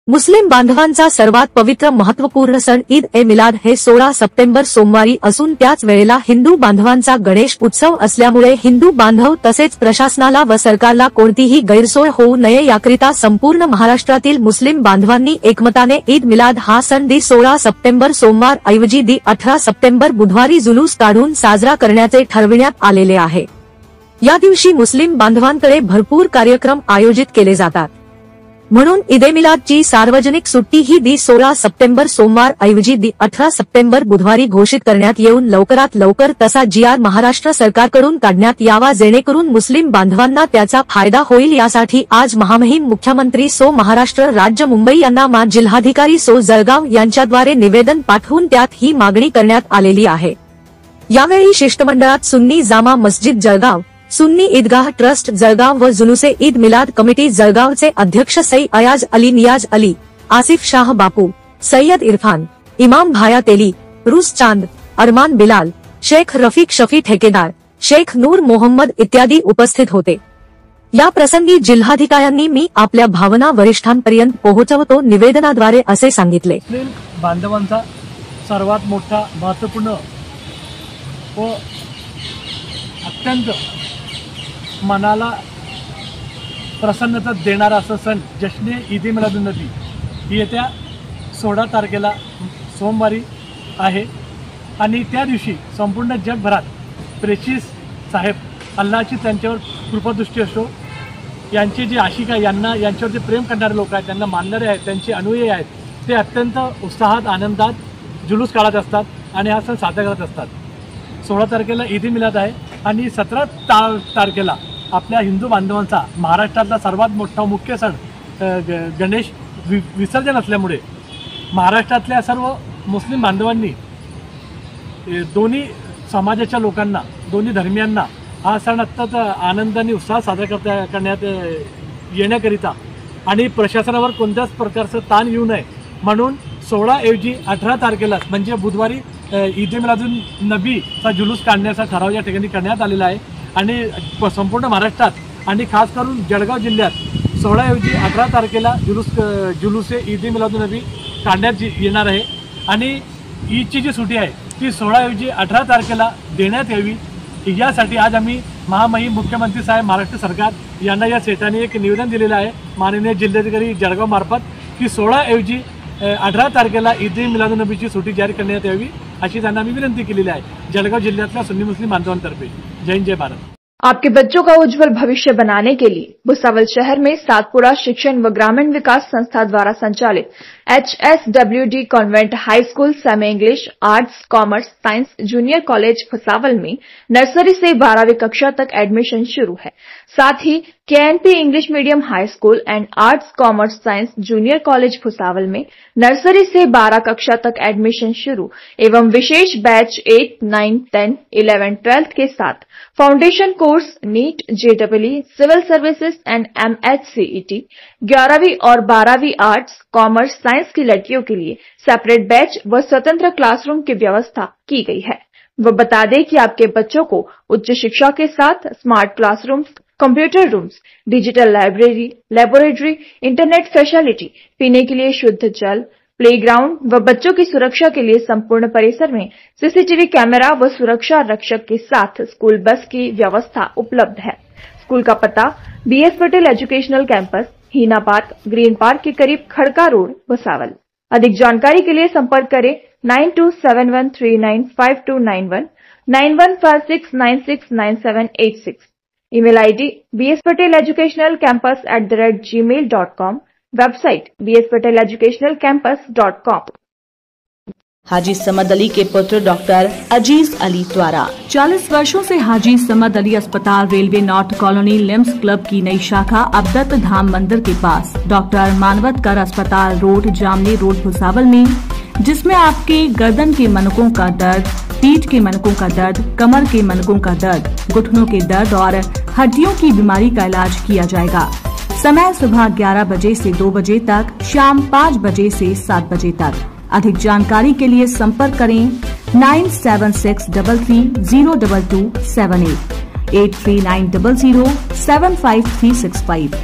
मुस्लिम बांधवांचा सर्वात पवित्र महत्त्वपूर्ण सण ईद ए मिलाद हे 16 सप्टेंबर सोमवारी असून त्याच वेळेला हिंदू बांधवांचा गणेश उत्सव असल्यामुळे हिंदू बांधव तसेच प्रशासनाला व सरकारला कोणतीही गैरसोय होऊ नये याकरिता संपूर्ण महाराष्ट्रातील मुस्लिम बांधवांनी एकमताने ईद मिलाद हा सण दी 16 सप्टेंबर सोमवार ऐवजी दी 18 सप्टेंबर बुधवारी जुलूस काढून साजरा करण्याचे ठरविण्यात आलेले आहे। या दिवशी मुस्लिम बांधवांकडे भरपूर कार्यक्रम आयोजित केले जातात, म्हणून ईदे मिलादची सार्वजनिक सुट्टी ही दी 16 सप्टेंबर सोमवार ऐवजी दी 18 सप्टेंबर बुधवारी घोषित करण्यात येऊन लवकरात लवकर तसा GR महाराष्ट्र सरकारकडून काढण्यात यावा, जेणेकरून मुस्लिम बांधवांना त्याचा फायदा होईल। यासाठी आज महामहिम मुख्यमंत्री सो महाराष्ट्र राज्य मुंबई यांना मा जिल्हाधिकारी सो जळगाव यांच्याद्वारे निवेदन पाठवून त्यात ही मागणी करण्यात आलेली आहे। यावेळी शिष्टमंडळात सुन्नी जामा मस्जिद जळगाव, सुन्नी ईदगाह ट्रस्ट जळगाव व जुलूसे ईद मिलाद कमिटी जळगावचे अध्यक्ष सई अयाज अली, नियाज अली, आसिफ शाह बापू, सय्यद इरफान, इमाम भाया तेली, रुस चांद, अरमान बिलाल, शेख रफीक शफी ठेकेदार, शेख नूर मोहम्मद इत्यादी उपस्थित होते। या प्रसंगी जिल्हाधिकाऱ्यांनी मी आपल्या भावना वरिष्ठांपर्यंत पोहोचवतो निवेदनाद्वारे असे सांगितले। बांधवांचा सर्वात मोठा महत्त्वपूर्ण व अत्यंत मनाला प्रसन्नता देणारा असा सण जश्ने ईद ए मिलादुन्नबी ही येत्या 16 तारखेला सोमवारी आहे आणि त्या दिवशी संपूर्ण जगभरात प्रेषित साहेब अल्लाची त्यांच्यावर कृपादृष्टी असो, यांचे जे आशिक आहे यांच्यावर जे प्रेम करणारे लोक आहेत, त्यांना मानणारे आहेत, त्यांचे अनुयायी आहेत, ते अत्यंत उत्साहात आनंदात जुलूस काढत असतात आणि हा सण साजरा करत असतात। 16 तारखेला ईद ए मिलाद आहे आणि 17 तारखेला आपल्या हिंदू बांधवांचा महाराष्ट्रातला सर्वात मोठा मुख्य सण गणेश विसर्जन असल्यामुळे महाराष्ट्रातल्या सर्व मुस्लिम बांधवांनी दोन्ही समाजाच्या लोकांना, दोन्ही धर्मियांना हा सण अत्यंत आनंदाने उत्साहात साजरा करण्यात येण्याकरिता आणि प्रशासनावर कोणत्याच प्रकारचं ताण येऊ नये म्हणून 16 ऐवजी 18 तारखेला म्हणजे बुधवारी ईद ए मिलादुन्नबीचा जुलूस काढण्याचा ठराव या ठिकाणी करण्यात आलेला आहे आणि संपूर्ण महाराष्ट्रात आणि खास करून जळगाव जिल्ह्यात 16 ऐवजी 18 तारखेला जुलूसे ईद ए मिलादुन्नबी काढण्यात येणार आहे आणि ईदची जी सुट्टी आहे ती 16 ऐवजी 18 तारखेला देण्यात यावी, यासाठी आज आम्ही महामहिम मुख्यमंत्री साहेब महाराष्ट्र सरकार यांना या सेटाने एक निवेदन दिलेलं आहे माननीय जिल्हाधिकारी जळगाव मार्फत की 16 ऐवजी 18 तारखेला ईद ए मिलादुन्नबीची सुट्टी जारी करण्यात यावी अशी त्यांना आम्ही विनंती केलेली आहे जळगाव जिल्ह्यातल्या सुन्नी मुस्लिम बांधवांतर्फे। जय हिंद, जय भारत। आपके बच्चों का उज्जवल भविष्य बनाने के लिए भुसावल शहर में सातपुड़ा शिक्षण व ग्रामीण विकास संस्था द्वारा संचालित HSWD convent high school semi English arts commerce science junior college Bhusawal में नर्सरी से 12वीं कक्षा तक एडमिशन शुरू है। साथ ही KNP English medium high school and arts commerce science junior college Bhusawal में नर्सरी से 12 कक्षा तक एडमिशन शुरू एवं विशेष बैच 8, 9, 10, 11, 12 के साथ foundation course NEET, JEE, civil services and MHCET, 11वीं और 12वीं आर्ट्स कॉमर्स साइंस की लड़कियों के लिए सेपरेट बैच व स्वतंत्र क्लासरूम की व्यवस्था की गई है। वो बता दें कि आपके बच्चों को उच्च शिक्षा के साथ smart classrooms, computer rooms, digital library, laboratory, internet facility, पीने के लिए शुद्ध जल, प्लेग्राउंड व बच्चों की सुरक्षा के लिए संपूर्ण परिसर में CCTV कैमरा व सुरक्षा रक्षक के साथ स्कूल बस की व्यवस्था उपलब्ध है। स्कूल का पता BS Patel educational campus, Heena park, green park के करीब खड़का रोड, भुसावल। अधिक जानकारी के लिए संपर्क करें 9271395291, 9156969786। Email ID bspateleducationalcampus@gmail.com, website bspateleducationalcampus.com। हाजी समद अली के पुत्र डॉक्टर अजीज अली द्वारा 40 वर्षों से हाजी समद अली अस्पताल railway north colony limbs club की नई शाखा अबदत धाम मंदिर के पास डॉक्टर मानवतकर अस्पताल रोड, जामनी रोड, भुसावल में, जिसमें आपके गर्दन के मनकों का दर्द, पीठ के मनकों का दर्द, कमर के मनकों का दर्द, घुटनों के दर्द और हड्डियों की बीमारी का इलाज किया जाएगा। समय सुबह 11 बजे से 2 बजे तक, शाम 5 बजे से 7 बजे तक। अधिक जानकारी के लिए संपर्क करें 9763302278, 83900753665।